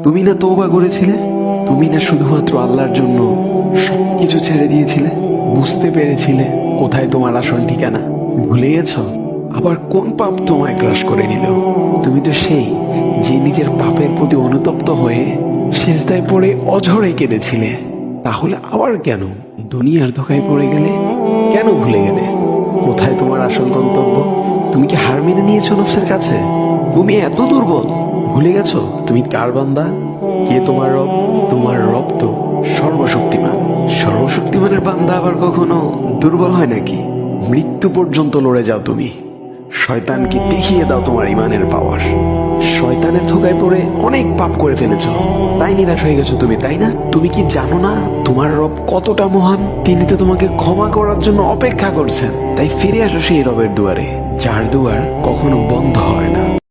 তুমি না তওবা করেছিলে? তুমি না শুধুমাত্র আল্লাহর জন্য সবকিছু ছেড়ে দিয়েছিলে? বুঝতে পেরেছিলে কোথায় তোমার আসল ঠিকানা? ভুলে গেছ? আবার কোন পাপ তোমায় গ্রাস করে নিল? তুমি তো সেই যে নিজের পাপের প্রতি অনুতপ্ত হয়ে সিজদায় পড়ে অঝরে কেঁদেছিলে। তাহলে আবার কেন দুনিয়ার ধোঁকায় পড়ে গেলে? কেন ভুলে গেলে কোথায় তোমার আসল গন্তব্য? তুমি কি হার মেনে নিয়েছো নফসের কাছে? তুমি এত দুর্বল? ভুলে গেছো তুমি কার বান্দা? কে তোমার রব? তোমার রব তো সর্বশক্তিমান। সর্বশক্তিমানের বান্দা আবার কখনো দুর্বল হয় নাকি? মৃত্যু পর্যন্ত লড়ে যাও তুমি। শয়তানকে দেখিয়ে দাও তোমার ইমানের পাওয়ার। শয়তানের ধোকায় পড়ে অনেক পাপ করে ফেলেছ, তাই নিরাশ হয়ে গেছো তুমি, তাই না? তুমি কি জানো না তোমার রব কতটা মহান? তিনি তো তোমাকে ক্ষমা করার জন্য অপেক্ষা করছেন। তাই ফিরে আসো সেই রবের দুয়ারে, যার দুয়ার কখনো বন্ধ হয় না।